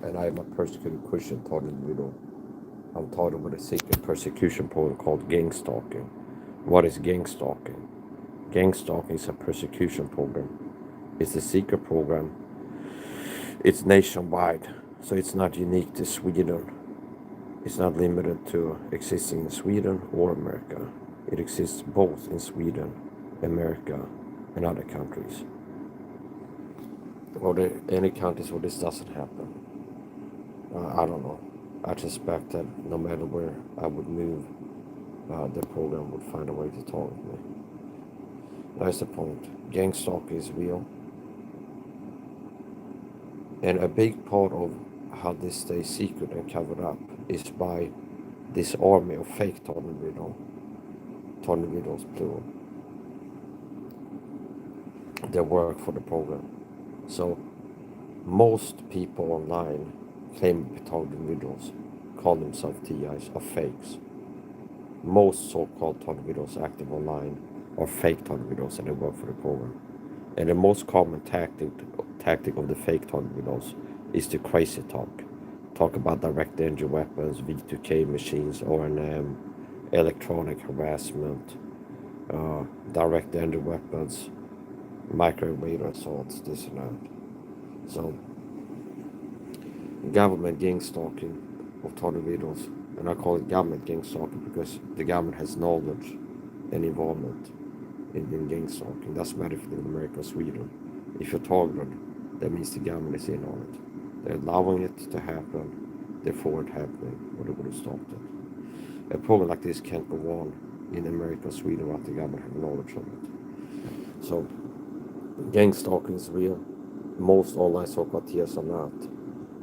and I am a persecuted Christian taught individual. I'm taught with a secret persecution program called Gangstalking. What is Gangstalking? Gangstalking is a persecution program. It's a secret program. It's nationwide, so it's not unique to Sweden. It's not limited to existing in Sweden or America. It exists both in Sweden, America, and other countries. Or any countries where this doesn't happen. I don't know. I suspect that no matter where I would move, the program would find a way to target me. That's the point. Gang stalking is real. And a big part of how this stays secret and covered up is by this army of fake tornadoes plural, that work for the program. So most people online claim to be target individuals, call themselves TIs, are fakes. Most so-called target individuals active online are fake target individuals and they work for the program. And the most common tactic of the fake target individuals is to crazy talk about direct energy weapons, V2K machines, R&M, electronic harassment, direct energy weapons, microwave assaults, this and that. So government gang stalking of target individuals, and I call it government gang stalking because the government has knowledge and involvement in gang stalking. That's battlefield in America and Sweden. If you're targeted, that means the government is in on it. They're allowing it to happen, they're for it happening, or they would have stopped it. A program like this can't go on in America and Sweden without the government having knowledge of it. So, gang stalking is real. Most online so-called TS are not.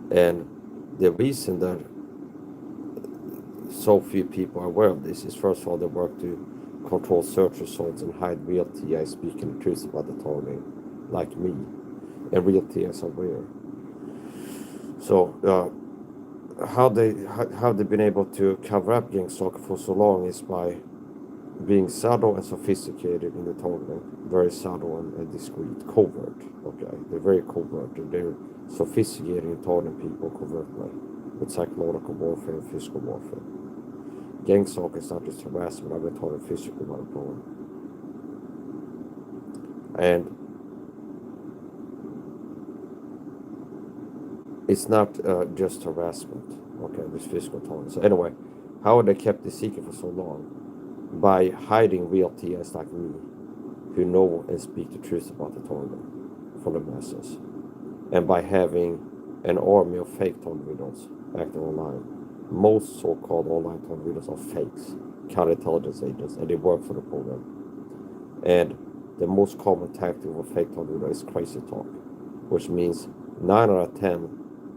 And the reason that so few people are aware of this is, first of all, they work to control search results and hide real TIs speaking the truth about the targeting, like me. And real TIs are aware. So how they've been able to cover up gang stalking for so long is by being subtle and sophisticated in the targeting, very subtle and discreet, covert. Okay, they're very covert. They're sophisticated in targeting people covertly with psychological warfare and physical warfare. Gang stalking is not just harassment. I've been targeted physically by the program, and it's not just harassment. Okay, this physical targeting. So anyway, how have they kept this secret for so long? By hiding real TIs like me, who know and speak the truth about the target for the masses, and by having an army of fake tornadoes acting online. Most so-called online tornadoes are fakes, counterintelligence agents, and they work for the program. And the most common tactic of a fake tornado is crazy talk, which means 9 out of 10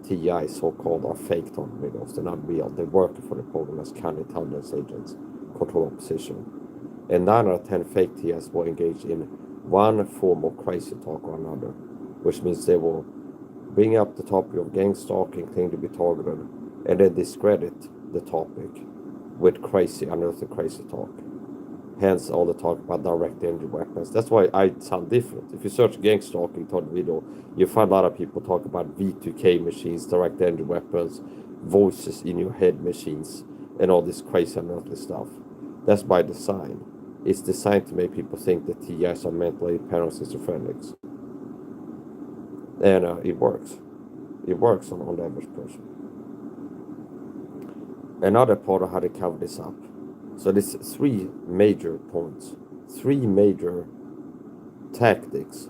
TIs so-called are fake tornadoes. They're not real. They're working for the program as counterintelligence agents, control opposition. And 9 out of 10 fake TIs will engage in one form of crazy talk or another, which means they will bring up the topic of gang stalking, claim to be targeted, and then discredit the topic with unearthly crazy talk. Hence all the talk about direct energy weapons. That's why I sound different. If you search gang stalking target video, you find a lot of people talk about V2K machines, direct energy weapons, voices in your head machines, and all this crazy unearthly stuff. That's by design. It's designed to make people think that TIs are mentally paranoid schizophrenics. And it works. It works on the average person. Another part of how they cover this up. So there's 3 major points, 3 major tactics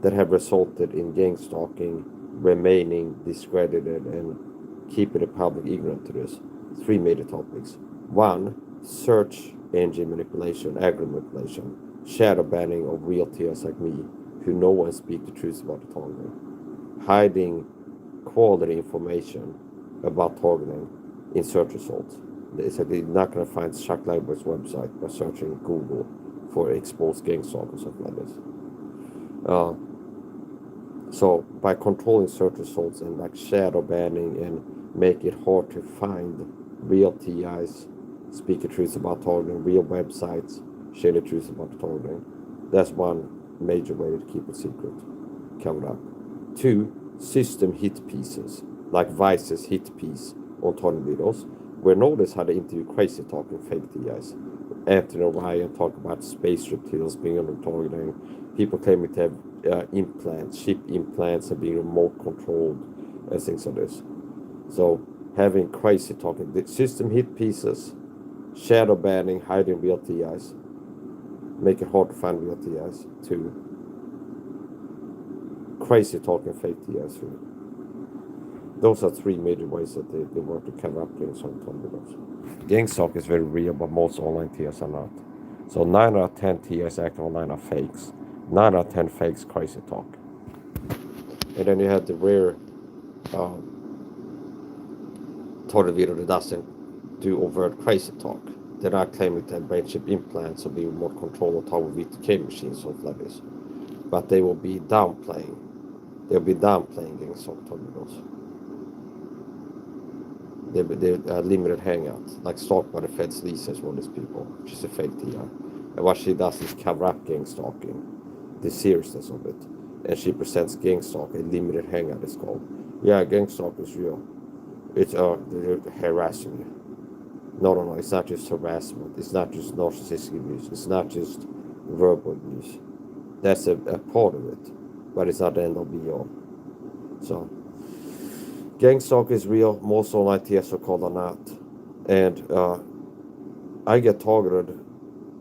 that have resulted in gang stalking remaining discredited and keeping the public ignorant to this. 3 major topics. 1, search engine manipulation, algorithm manipulation, shadow banning of real TIs like me, who know and speak the truth about the targeting, hiding quality information about targeting in search results. So they're not going to find Chuck Library's website by searching Google for exposed gang stalk or something like this. So by controlling search results and like shadow banning and make it hard to find real TIs, speak the truth about targeting, real websites, share the truth about the targeting. That's one major way to keep it secret, covered up. 2, system hit pieces. like Vice's hit piece on Tony videos, where notice how they interview crazy talking fake TIs. Anthony Ryan talk about space reptiles being under targeting, people claiming to have implants, ship implants, and being remote controlled, and things like this. So having crazy talking, the system hit pieces, shadow banning, hiding real TIs, make it hard to find real TIs, to crazy talking fake TIs. Those are three major ways that they work to cover up things on videos. Gangstalked is very real, but most online TIs are not. So 9 out of 10 TIs active online are fakes. 9 out of 10 fakes crazy talk. And then you have the rare Tony video that doesn't do overt crazy talk. They're not claiming to have brain chip implants or be remote control or talk with VTK machines or like this. But they will be downplaying. They'll be downplaying Gangstalked videos. They're limited hangouts, like stalked by the Feds Lisa is one of these people. She's a fake TI. And what she does is cover up gang stalking, the seriousness of it. And she presents Gangstalk, a limited hangout it's called. Yeah, Gangstalk is real. It's they're harassing you. No, it's not just harassment. It's not just narcissistic abuse. It's not just verbal abuse. That's a part of it, but it's not the end all be all. So, Gangstalk is real. Most online TIs are called are not. And I get targeted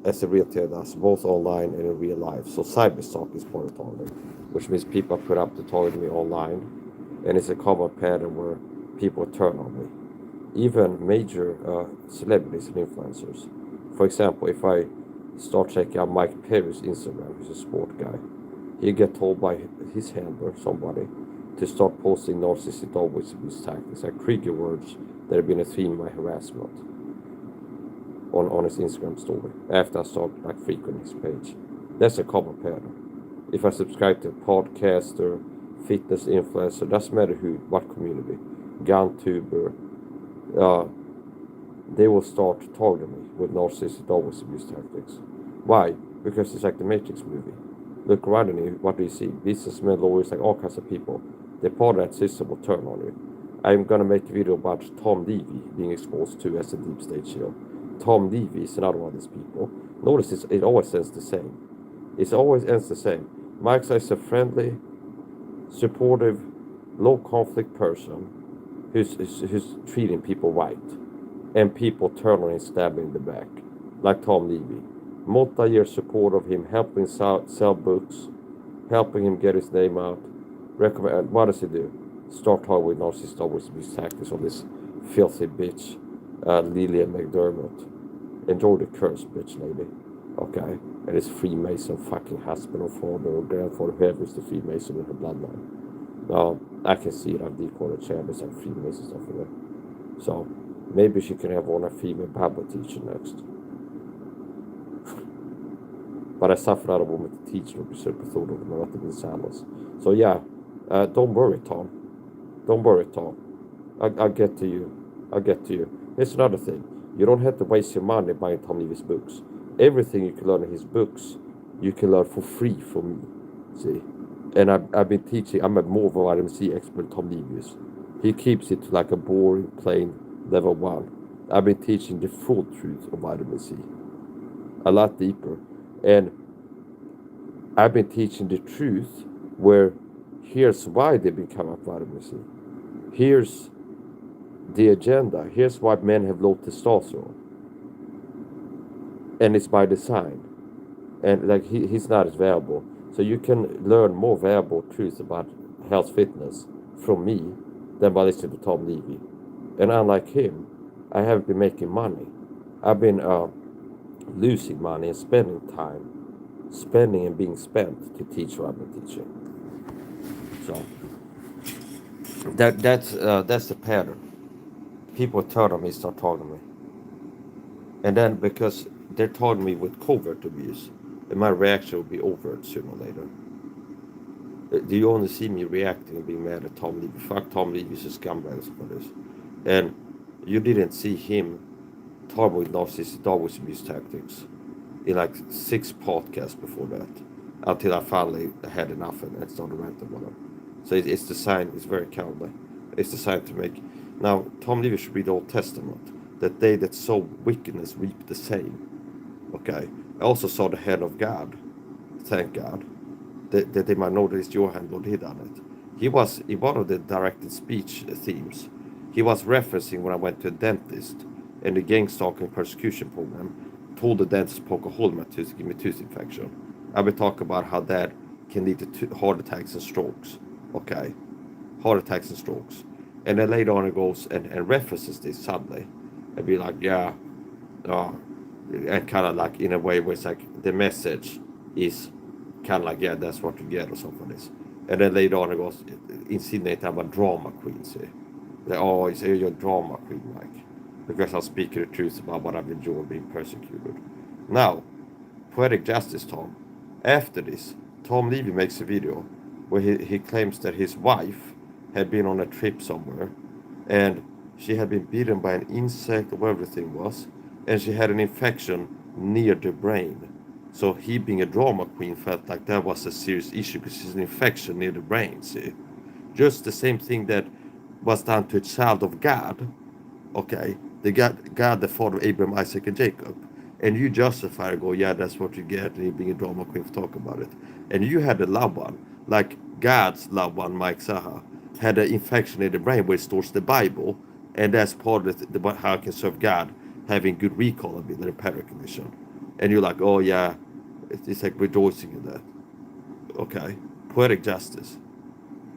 as a real TI does, both online and in real life. So cyberstalk is part of targeting, which means people put up to target me online. And it's a common pattern where people turn on me. Even major celebrities and influencers. For example, if I start checking out Mike Perry's Instagram, he's a sport guy, he get told by his handler, somebody, to start posting narcissistic always abuse tactics, like trigger words that have been a theme of my harassment on his Instagram story, after I started like frequenting his page. That's a common pattern. If I subscribe to a podcaster, fitness influencer, doesn't matter who, what community, gun tuber, they will start targeting me with narcissistic always abuse tactics. Why? Because it's like the Matrix movie. Look around you, what do you see? Businessmen, lawyers, like all kinds of people. The part of that system will turn on you. I'm gonna make a video about Tom Levy being exposed to as a deep state shield. Tom Levy is another one of these people. Notice it always ends the same. It always ends the same. Mike Saha is a friendly, supportive, low conflict person who's treating people right. And people turn on and stab him in the back. Like Tom Levy. Multi-year support of him, helping sell books, helping him get his name out. Recommend. What does he do? Start talking with narcissist always abuse tactics on this filthy bitch, Lillian McDermott. Enjoy the curse, bitch lady. Okay? And his Freemason fucking husband or father or grandfather, whoever is the Freemason in her bloodline. Now, I can see it. I've decoded chambers and Freemason stuff in there. So, maybe she can have one a female Bible teacher next. But I suffered out a woman to teach her på superthordet med att det blir tillsammans. So yeah, don't worry, Tom. Don't worry, Tom. I'll get to you. I'll get to you. Here's another thing. You don't have to waste your money buying Tom Levy's books. Everything you can learn in his books, you can learn for free from me. See? And I've been teaching, I'm a more vitamin C expert Tom Levy is. He keeps it to like a boring, plain level 1. I've been teaching the full truth of vitamin C. A lot deeper. And I've been teaching the truth where here's why they become up vitamin C. Here's the agenda. Here's why men have low testosterone. And it's by design. And like he's not as valuable. So you can learn more valuable truths about health fitness from me than by listening to Tom Levy. And unlike him, I haven't been making money. I've been losing money and spending time, spending and being spent to teach what I've been teaching. So that's the pattern. People turn on me, start talking to me, and then because they're talking to me with covert abuse, and my reaction will be overt sooner or later. Do you only see me reacting and being mad at Tom Levy? Fuck Tom Levy, he's a scumbag for this, and you didn't see him talking with narcissistic always abuse tactics in like 6 podcasts before that, until I finally had enough and started ranting about him. So it's the sign, it's very cowardly. It's designed to make. Now, Tom Levy should read the Old Testament. That they that sow wickedness reap the same. Okay. I also saw the hand of God. Thank God. That they might know that it's your hand, Lord, he done it. He was in one of the directed speech themes. He was referencing when I went to a dentist in the Gangstalked persecution program, told the dentist to poke a hole in my tooth to give me tooth infection. I will talk about how that can lead to heart attacks and strokes. Okay, heart attacks and strokes. And then later on it goes and references this suddenly, and be like, yeah, and kind of like in a way where it's like the message is kind of like, yeah, that's what you get or something like this. And then later on it goes insinuate I'm a drama queen, see. Like, oh, you're a drama queen, Mike, because I'm speaking the truth about what I've enjoyed being persecuted. Now, poetic justice, Tom. After this, Tom Levy makes a video where he claims that his wife had been on a trip somewhere and she had been bitten by an insect or whatever the thing was, and she had an infection near the brain. So he, being a drama queen, felt like that was a serious issue because it's an infection near the brain, see? Just the same thing that was done to a child of God, okay? The God, the father of Abraham, Isaac, and Jacob. And you justify and go, yeah, that's what you get, and you being a drama queen for talking about it. And you had a loved one, like God's loved one, Mike Saha, had an infection in the brain where it stores the Bible, and that's part of how I can serve God, having good recall ability and pattern recognition. And you're like, oh yeah, it's like rejoicing in that. Okay, poetic justice.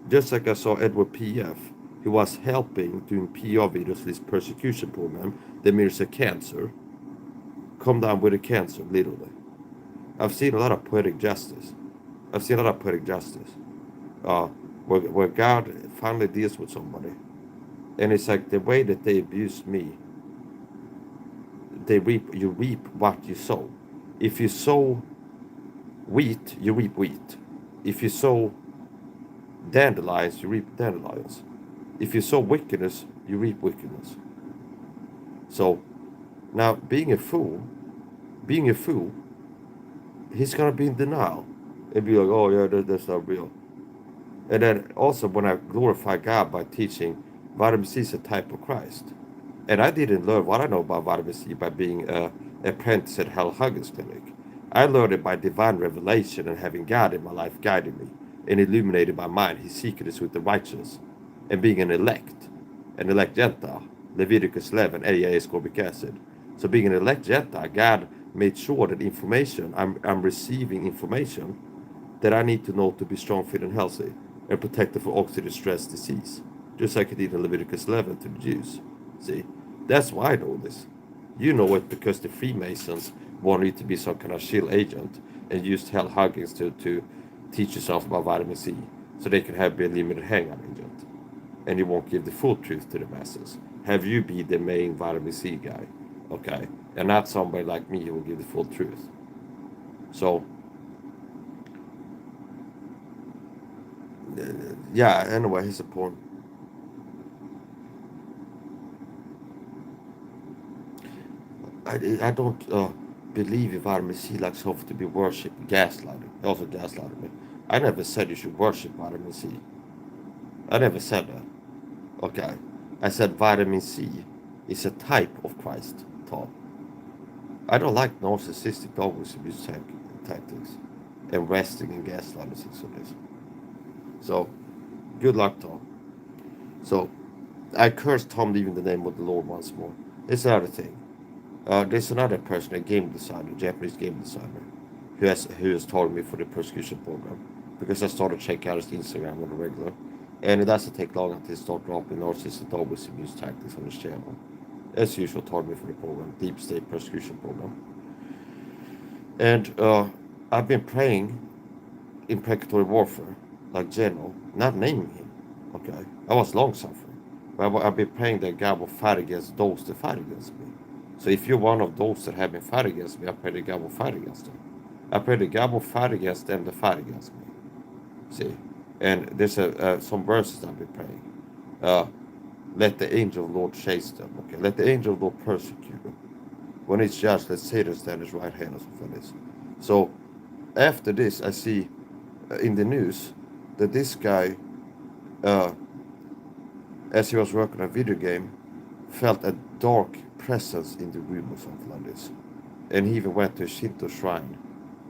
Just like I saw Edward P.F., who was helping doing PR videos for this persecution program, that mirrors a cancer, come down with a cancer, literally. I've seen a lot of poetic justice. Where God finally deals with somebody. And it's like the way that they abused me, you reap what you sow. If you sow wheat, you reap wheat. If you sow dandelions, you reap dandelions. If you sow wickedness, you reap wickedness. So now being a fool, he's gonna be in denial and be like, oh yeah, that's not real. And then also when I glorify God by teaching vitamin C is a type of Christ. And I didn't learn what I know about vitamin C by being an apprentice at Hal Huggins Clinic. I learned it by divine revelation and having God in my life guiding me and illuminating my mind, his secrets with the righteous, and being an elect Gentile, Leviticus 11, ascorbic acid. So being an elect Gentile, God made sure that I'm receiving information that I need to know to be strong, fit, and healthy, and protected for oxidative stress disease, just like it did in Leviticus 11 to the Jews. See, that's why I know this. You know it because the Freemasons wanted you to be some kind of shield agent and used Hal Huggins to teach yourself about vitamin C, so they can be a limited hangout agent, and you won't give the full truth to the masses. Have you be the main vitamin C guy, okay, and not somebody like me who will give the full truth. So yeah, anyway, here's the point. I don't believe in vitamin C like something to be worshipped, gaslighting. He also gaslighted me. I never said you should worship vitamin C. I never said that. Okay. I said vitamin C is a type of Christ, Tom. I don't like narcissistic dogmas abuse tactics and resting and gaslighting things like this. So, good luck, Tom. So, I cursed Tom leaving the name of the Lord once more. It's another thing. There's another person, a game designer, Japanese game designer, who has told me for the persecution program, because I started checking out his Instagram on the regular, and it doesn't take long until he starts dropping narcissistic always abuse tactics on his channel. As usual, told me for the program, Deep State Persecution Program. And I've been praying imprecatory warfare, like general, not naming him. Okay, I was long suffering, but I've been praying that God will fight against those that fight against me. So if you're one of those that have been fighting against me, I pray that God will fight against them. I pray that God will fight against them that fight against me. See, and there's some verses I've been praying. Let the angel of the Lord chase them. Okay, let the angel of the Lord persecute them. When it's judged, let Satan stand his right hand or something like this. So after this, I see in the news that this guy as he was working on a video game, felt a dark presence in the room or something like this. And he even went to a Shinto shrine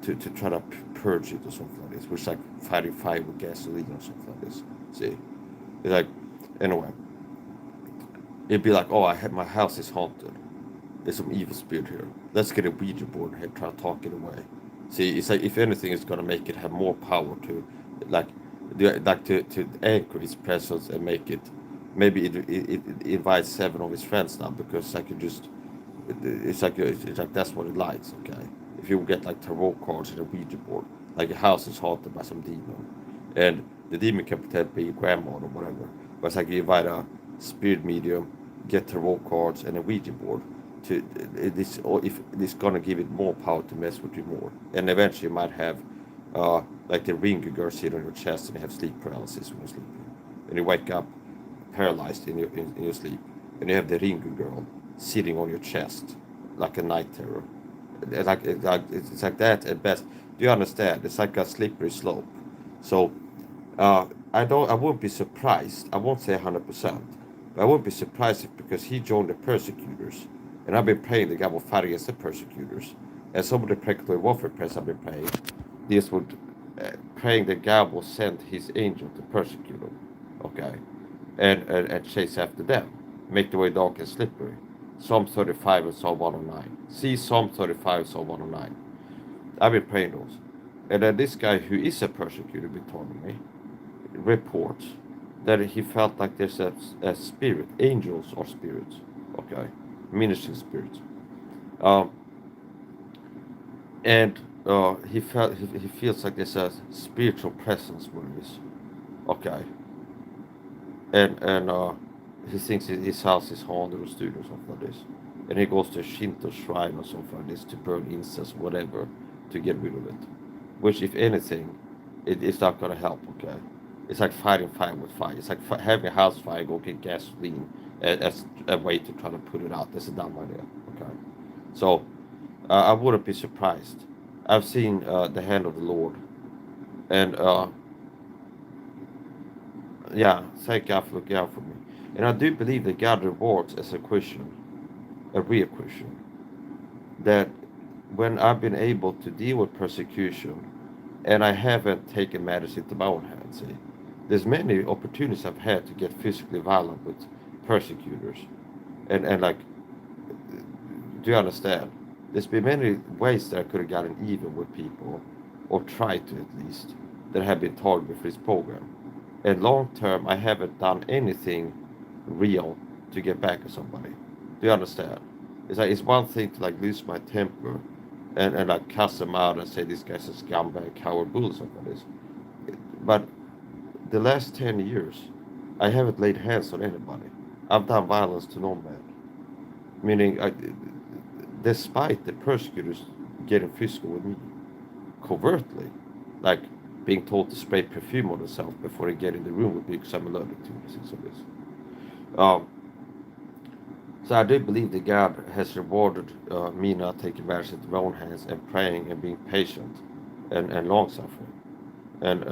to try to purge it or something like this, which is like fighting fire with gasoline or something like this. See? It's like, anyway, it'd be like, oh, my house is haunted. There's some evil spirit here. Let's get a Ouija board and try to talk it away. See, it's like if anything, it's gonna make it have more power to, like, to anchor its presence and make it. Maybe it invites 7 of his friends now because I could just. It's like that's what it likes. Okay, if you get like tarot cards and a Ouija board, like a house is haunted by some demon, and the demon can pretend to be your grandma or whatever. But it's like you invite a spirit medium, get tarot cards and a Ouija board to this, or if it's gonna give it more power to mess with you more, and eventually you might have like the Ringu girl sit on your chest and you have sleep paralysis when you're sleeping, and you wake up paralyzed in your sleep, and you have the Ringu girl sitting on your chest like a night terror. It's like that at best. Do you understand? It's like a slippery slope. So I won't be surprised. I won't say 100%, but I won't be surprised if because he joined the persecutors, and I've been praying the guy will fight against the persecutors, and some of the precatory warfare prayers I've been praying, this would praying that God will send His angel to persecute them, okay, and chase after them, make the way dark and slippery. Psalm 35 and Psalm 109. See Psalm 35 and Psalm 109. I've been praying those. And then this guy who is a persecutor been telling me reports that he felt like there's a spirit, angels or spirits, okay, ministering spirits. Um, and he feels like there's a spiritual presence where he is, okay, and he thinks his house is haunted or studio or something like this. And he goes to a Shinto shrine or something like this to burn incense, whatever, to get rid of it. Which, if anything, it's not going to help, okay? It's like fighting fire with fire. It's like having a house fire, go get gasoline as a way to try to put it out. That's a dumb idea, okay? So, I wouldn't be surprised. I've seen the hand of the Lord. And, yeah, thank God for looking out for me. And I do believe that God rewards as a Christian, a real Christian, that when I've been able to deal with persecution and I haven't taken matters into my own hands, see, there's many opportunities I've had to get physically violent with persecutors. And like, do you understand? There's been many ways that I could have gotten even with people, or tried to at least, that have been targeted for this program. And long term, I haven't done anything real to get back at somebody. Do you understand? It's like it's one thing to like lose my temper and like cuss them out and say this guy's a scumbag, coward, bull, something like this. But the last 10 years, I haven't laid hands on anybody. I've done violence to no man. Meaning, despite the persecutors getting physical with me, covertly, like being told to spray perfume on themselves before they get in the room with me because I'm allergic to things of this. So I do believe that God has rewarded me not taking matters into my own hands and praying and being patient and long suffering and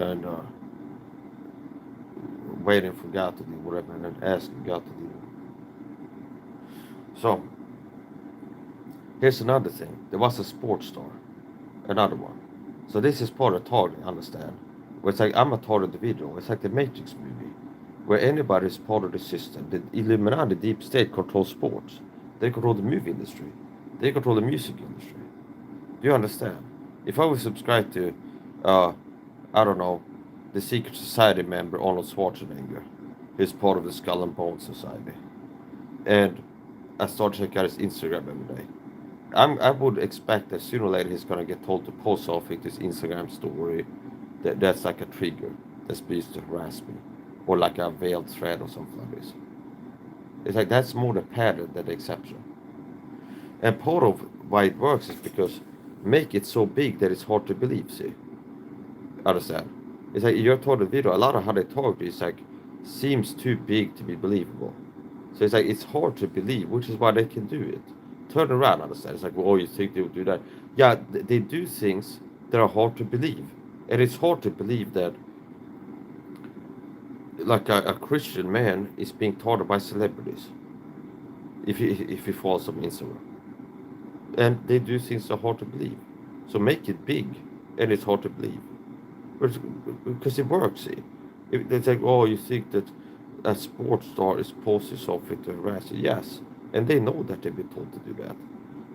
waiting for God to do whatever and then asking God to do. So here's another thing. There was a sports star, another one. So this is part of targeting, understand? Where it's like I'm a target individual. It's like the Matrix movie, where anybody is part of the system. The Illuminati, the deep state, controls sports. They control the movie industry. They control the music industry. Do you understand? If I was subscribed to, I don't know, the Secret Society member Arnold Schwarzenegger, who's part of the Skull and Bones Society, and I start checking out his Instagram every day, I would expect that sooner or later he's gonna get told to post off his Instagram story. That's like a trigger that's used to harass me, or like a veiled thread or something like this. It's like that's more the pattern than the exception. And part of why it works is because make it so big that it's hard to believe. See, understand? It's like you're told a video. A lot of how they talk is like seems too big to be believable. So it's like it's hard to believe, which is why they can do it. Turn around, understand? It's like, oh, you think they would do that? Yeah, they do things that are hard to believe, and it's hard to believe that like a Christian man is being taught by celebrities if he follows them on Instagram, and they do things that are hard to believe. So make it big, and it's hard to believe, because it works. It's like, oh, you think that a sports star is posting something to harass you? Yes, and they know that they've been told to do that.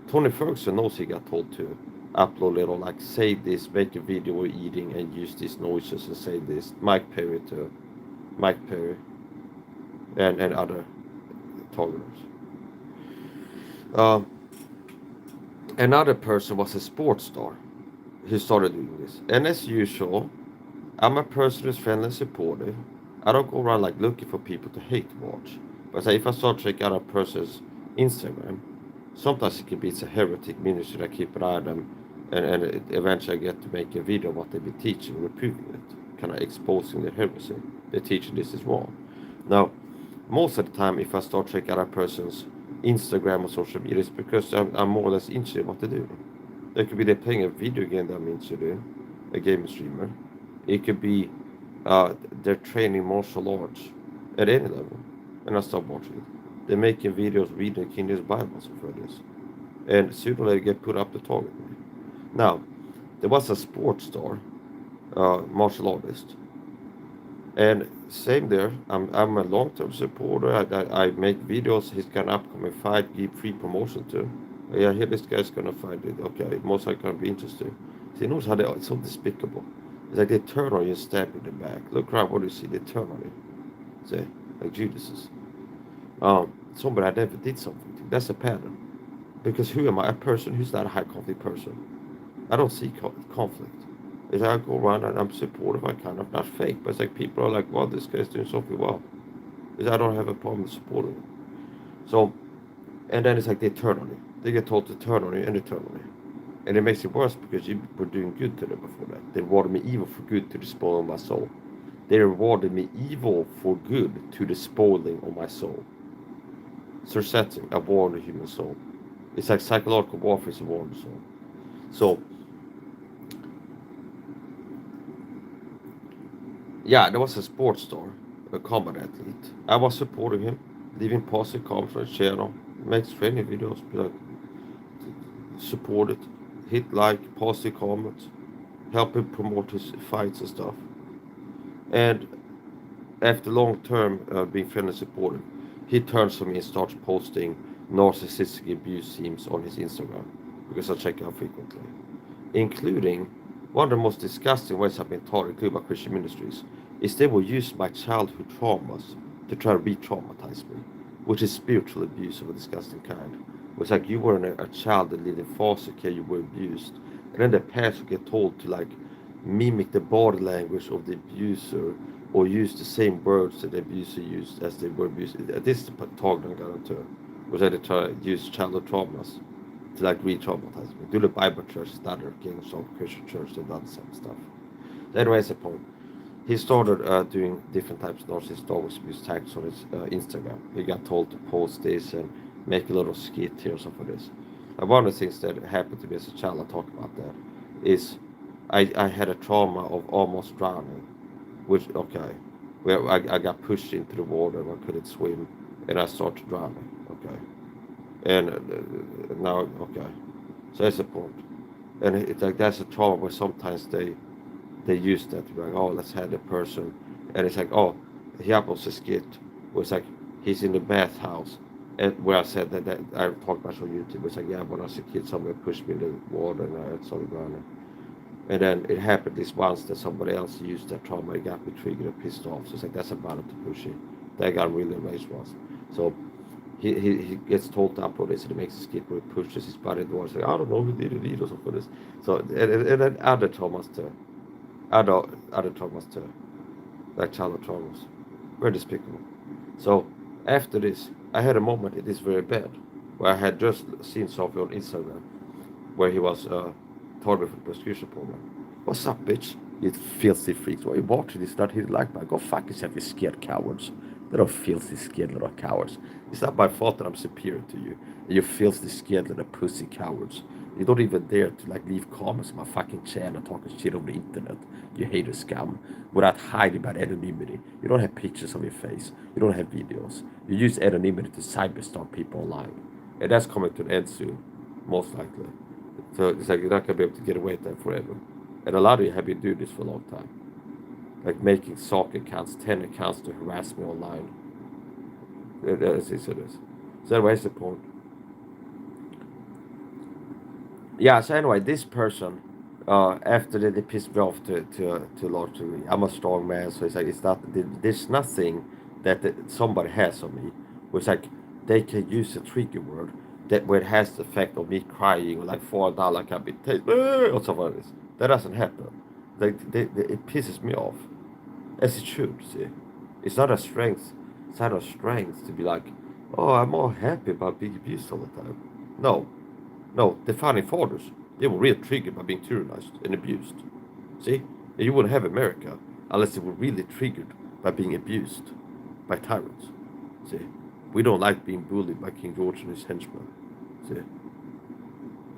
Tony Ferguson knows he got told to upload little, like, say this, make a video eating and use these noises and say this. Mike Perry and other targeters. Um, Another person was a sports star who started doing this. And as usual, I'm a person who's friendly and supportive. I don't go around like looking for people to hate watch. But say if I start checking out a person's Instagram, sometimes it can be it's a heretic ministry that I keep an eye on them, and eventually I get to make a video of what they've been teaching, reproving it, kind of exposing their heresy. They're teaching this is wrong. Now, most of the time, if I start checking out a person's Instagram or social media, it's because I'm more or less interested in what they do. It could be they're playing a video game that I'm interested in, a game streamer. It could be they're training martial arts at any level, and I start watching it. They're making videos reading King James Bible for this, and sooner or later get put up to target me. Now, there was a sports star, martial artist, and same there. I'm a long-term supporter. I make videos. He's got an upcoming fight. Give free promotion to. Yeah, here this guy's gonna fight it. Okay, most likely gonna be interesting. See, knows how it's so despicable. It's like they turn on you and stab you in the back. Look around, what do you see? They turn on you. See, like Judas's. Somebody I never did something to. That's a pattern. Because who am I? A person who's not a high conflict person. I don't see conflict. It's like I go around and I'm supportive. I kind of not fake, but it's like people are like, "Well, this guy's doing something well." It's I don't have a problem supporting him. So, and then it's like they turn on you. They get told to turn on you, and they turn on you, and it makes it worse because you were doing good to them before that. They rewarded me evil for good to the spoil of my soul. They rewarded me evil for good to the spoiling of my soul. So setting a war on the human soul. It's like psychological warfare is a war on the soul. So, yeah, there was a sports star, a combat athlete. I was supporting him, leaving positive comments on his channel, makes training videos, like, support it, hit like, positive comments, help him promote his fights and stuff. And after long term being friendly and supportive, he turns to me and starts posting narcissistic abuse themes on his Instagram because I check out frequently, including one of the most disgusting ways I've been taught, including by Christian ministries, is they will use my childhood traumas to try to re-traumatize me, which is spiritual abuse of a disgusting kind. It's like you were a child that lived in foster care, you were abused, and then the parents will get told to like mimic the body language of the abuser or use the same words that the abuser used as they were abused. This is the target I got into, was that they try to use childhood traumas to like re-traumatize me. Do the Bible church, another Gangstalked Christian church, they've done the same stuff. Anyways, the point. He started doing different types of narcissist dog abuse tags on his Instagram. He got told to post this and make a little skit here or something for this. And one of the things that happened to me as a child, I talk about that, is I had a trauma of almost drowning, which, okay, where I got pushed into the water and I couldn't swim, and I started drowning, okay. And now, okay, so that's the point. And it's like that's a trauma where sometimes they use that to be like, oh, let's have the person, and it's like, oh, he uploads a skit where it's like he's in the bathhouse, and where I said that I talked about on YouTube. It's like, yeah, when I was a kid, somebody pushed me in the water and I started drowning. And then it happened this once that somebody else used that trauma, it got me triggered and pissed off. So it's like that's about it to push it. That got really enraged once. So he gets told to upload this and he makes a skit where he pushes his body in the water. It's like, I don't know who did it or something for this. So and then other traumas too. Other traumas too. Like childhood traumas. Very despicable. So after this, I had a moment it is very bad where I had just seen something on Instagram where he was targeted for the prosecution program. What's up, bitch? You filthy freaks. Why are you watching this? Not hitting like, man. Go fuck yourself, you scared cowards. Little filthy, scared little cowards. It's not my fault that I'm superior to you. You filthy, scared little pussy cowards. You don't even dare to like leave comments on my fucking channel talking shit over the internet. You hater scum. Without hiding by anonymity. You don't have pictures of your face. You don't have videos. You use anonymity to cyberstalk people online. And that's coming to an end soon, most likely. So it's like you're not gonna be able to get away with that forever. And a lot of you have been doing this for a long time. Like making sock accounts, 10 accounts to harass me online. That's it. So anyways, the point. Yeah, so anyway, this person, after they pissed me off to a large degree. I'm a strong man, so it's like there's nothing that somebody has on me. Where it's like they can use a trigger word that where it has the effect of me crying or like falling down like I've been tased or something like this. That doesn't happen. Like it pisses me off, as it should. See, it's not a strength. It's not a strength to be like, oh, I'm all happy about being abused all the time. No, no, the founding fathers, they were really triggered by being tyrannized and abused. See? And you wouldn't have America unless they were really triggered by being abused by tyrants. See? We don't like being bullied by King George and his henchmen. See?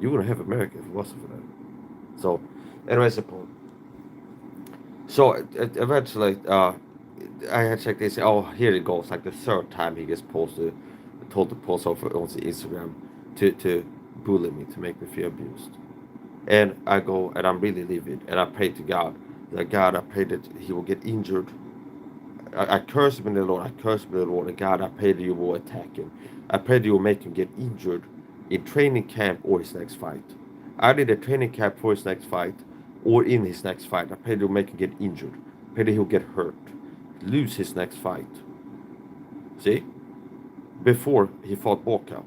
You wouldn't have America if it wasn't for that. So, anyways, the point. So, eventually, I had checked this. Oh, here it goes. Like the third time he gets told to post off on Instagram to bully me, to make me feel abused. And I go and I'm really livid and I pray to God that God, I pray that he will get injured. I curse him in the Lord. I curse him in the Lord. And God, I pray that you will attack him. I pray that you will make him get injured in training camp or his next fight. Either in the training camp for his next fight or in his next fight. I pray that you will make him get injured. I pray that he'll get hurt. Lose his next fight. See? Before he fought Boca.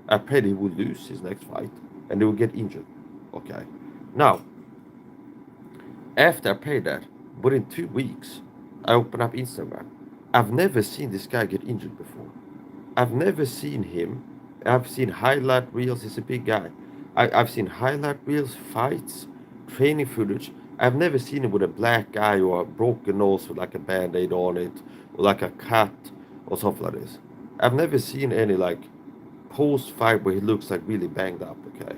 I pray that he will lose his next fight and he will get injured. Okay. Now, after I prayed that, within 2 weeks, I opened up Instagram. I've never seen this guy get injured before. I've never seen him. I've seen highlight reels. He's a big guy. I've seen highlight reels, fights, training footage. I've never seen him with a black eye or a broken nose with like a band-aid on it, or like a cut or something like this. I've never seen any like post-fight where he looks like really banged up, okay?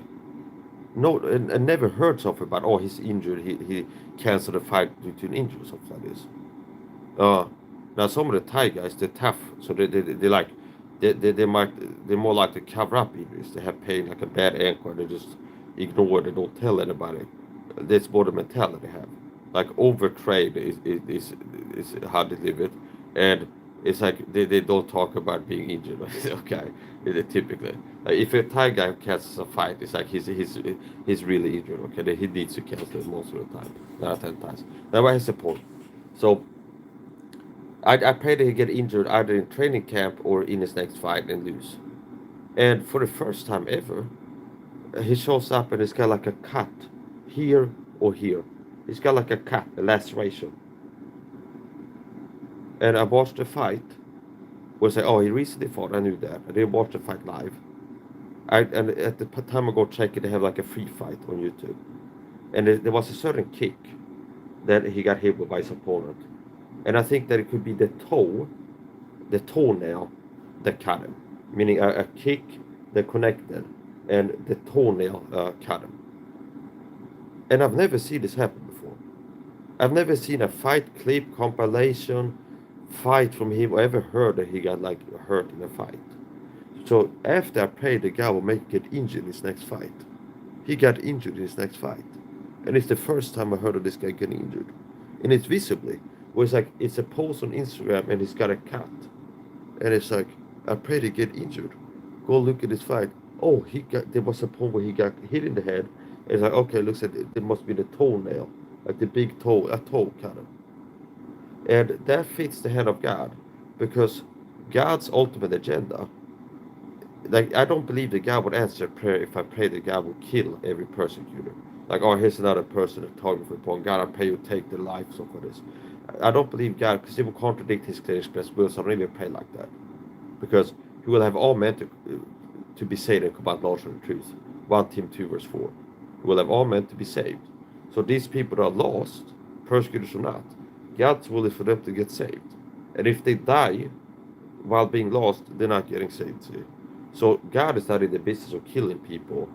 No, and never heard something about, oh, he's injured, he canceled the fight due to an injury or something like this. Now some of the Thai guys, they're tough, so they like, they're more like to cover up injuries. They have pain like a bad ankle, they just ignore it, they don't tell anybody. That's more the mentality they have. Like overtrade is how they live it, and it's like they don't talk about being injured. Okay, typically, like if a Thai guy cancels a fight, it's like he's really injured. Okay, then he needs to cancel it most of the time, 9 out of 10 times. That's why he's support. So I pray that he get injured either in training camp or in his next fight and lose. And for the first time ever, he shows up and he's got like a cut here or here. He's got like a cut, a laceration. And I watched the fight. Was like, oh, he recently fought. I knew that. I didn't watch the fight live. And at the time I go check it, they have like a free fight on YouTube. And there was a certain kick that he got hit with by his opponent. And I think that it could be the toenail that cut him. Meaning a kick that connected and the toenail cut him. And I've never seen this happen before. I've never seen a fight clip, compilation, fight from him or ever heard that he got like hurt in a fight. So after I prayed the guy will make get injured in his next fight. He got injured in his next fight. And it's the first time I heard of this guy getting injured. And it's visibly. Where it's like it's a post on Instagram and he's got a cut. And it's like, I prayed to get injured. Go look at this fight. Oh, there was a point where he got hit in the head. It's like, okay, looks like it must be the toenail. Like the big toe, a toe cut him. And that fits the hand of God. Because God's ultimate agenda, like I don't believe that God would answer prayer if I pray that God would kill every persecutor. Like, oh, here's another person that target for upon God, I pray you take their lives off of this. I don't believe God, because he will contradict his clear express will, so I don't even pray like that. Because he will have all men to be saved and come out knowledge of the truth. 1 Timothy 2 verse 4. He will have all men to be saved. So these people that are lost, persecutors or not, God's will is for them to get saved. And if they die while being lost, they're not getting saved. See? So God is not in the business of killing people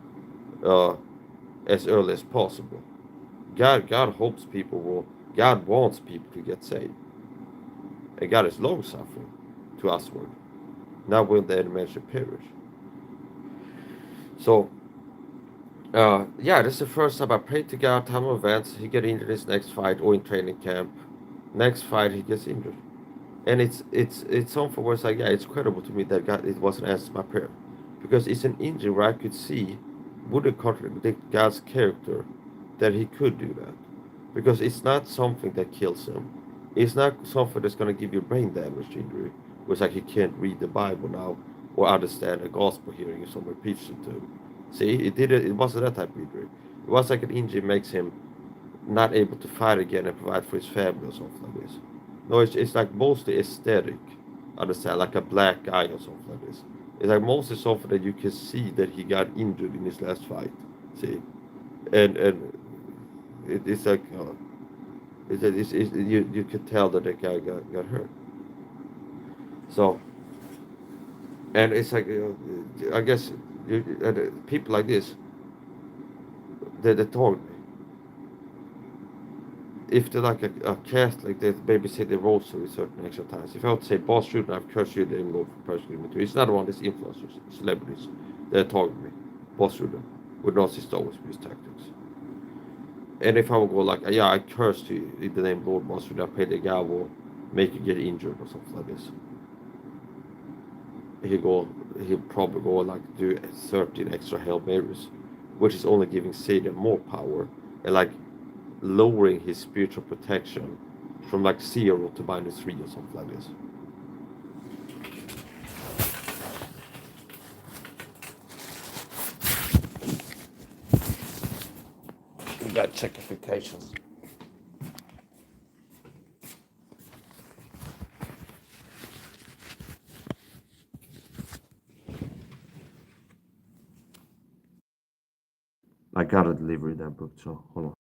as early as possible. God hopes people will. God wants people to get saved, and God is long suffering to usward. Not will the enemy should perish. So, yeah, this is the first time I prayed to God. Time of events, he get injured in his next fight or in training camp. Next fight, he gets injured, and it's something where it's like, yeah, it's credible to me that God it wasn't answered my prayer, because it's an injury where I could see would it contradict God's character that he could do that, because it's not something that kills him. It's not something that's going to give you brain damage injury, where it's like he can't read the Bible now or understand a gospel hearing if someone preaches it to him. See, it wasn't that type of injury. It was like an injury makes him not able to fight again and provide for his family or something like this. No, it's like mostly aesthetic, understand, like a black eye or something like this. It's like mostly something that you can see that he got injured in his last fight. See, and it's like you could tell that the guy got hurt. So, and it's like I guess people like this, they told me if they're like a Catholic, they maybe say the rosary certain extra times. If I would say, boss, shouldn't I've cursed you, they will for persecuting me too. It's not one of these influencers, celebrities that target me. Boss shouldn't would not see Star Wars use tactics. And if I would go like, yeah, I cursed you in the name of Lord, boss, should I pray the guy will make you get injured or something like this? He'll probably go like do 13 extra Hail Marys, which is only giving Satan more power and like lowering his spiritual protection from like 0 to -3 or something like this. We got checkifications. I got a delivery that book, so hold on.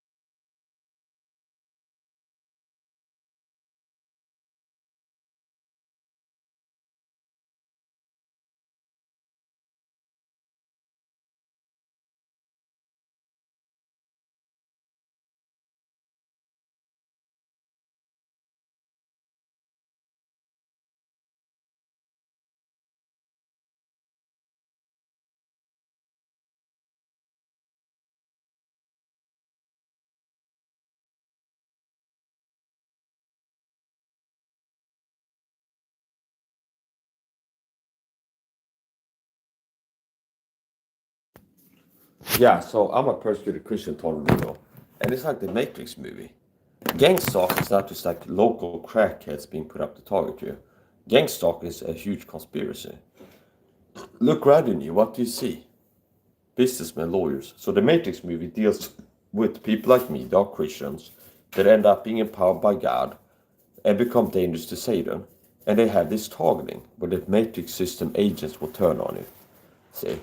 Yeah, so I'm a persecuted Christian tornado, and it's like the Matrix movie. Gangstalk is not just like local crackheads being put up to target you. Gangstalk is a huge conspiracy. Look right in you, what do you see? Businessmen, lawyers. So the Matrix movie deals with people like me, dark Christians, that end up being empowered by God and become dangerous to Satan. And they have this targeting where the Matrix system agents will turn on you. See?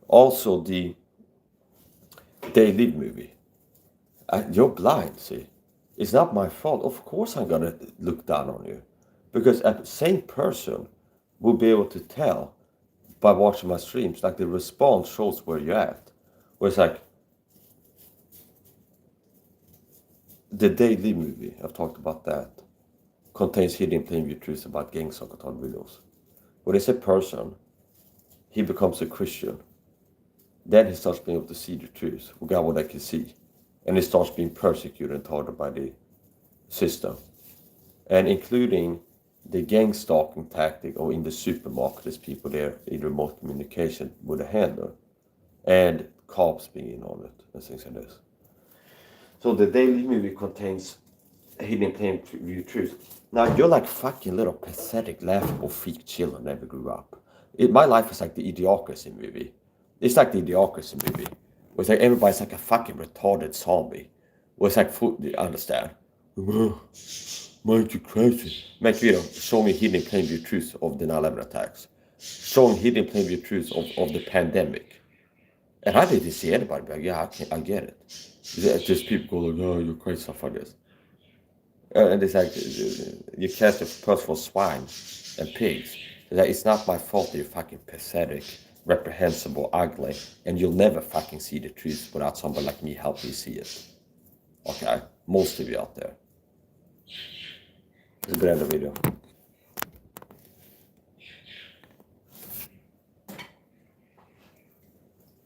Also, the They Live movie. You're blind, see? It's not my fault. Of course I'm gonna look down on you. Because a sane person will be able to tell by watching my streams, like the response shows where you're at. Where it's like, the They Live movie, I've talked about that, contains hidden plain view truths about Gangstalked videos. When it's a person, he becomes a Christian. Then he starts being able to see the truth, God what I can see. And he starts being persecuted and targeted by the system. And including the gang stalking tactic, or in the supermarket, there's people there in remote communication with a handler, and cops being in on it, and things like this. So the daily movie contains hidden plain view truth. Now you're like fucking little pathetic, laughable fake children never grew up. My life is like the Idiocracy movie. It's like the Idiocracy movie. Where it's like everybody's like a fucking retarded zombie. Where it's like, understand? Mike, you crazy. Make video, show me hidden plain view truth of the 9/11 attacks. Showing hidden plain view truth of the pandemic. And I didn't see anybody be like, yeah, I get it. Just people go like, oh, you're crazy, stuff like this. And it's like, you cast a person for swine and pigs. It's not my fault that you're fucking pathetic, reprehensible, ugly, and you'll never fucking see the truth without somebody like me helping you see it. Okay? Most of you out there. This is the end of the video.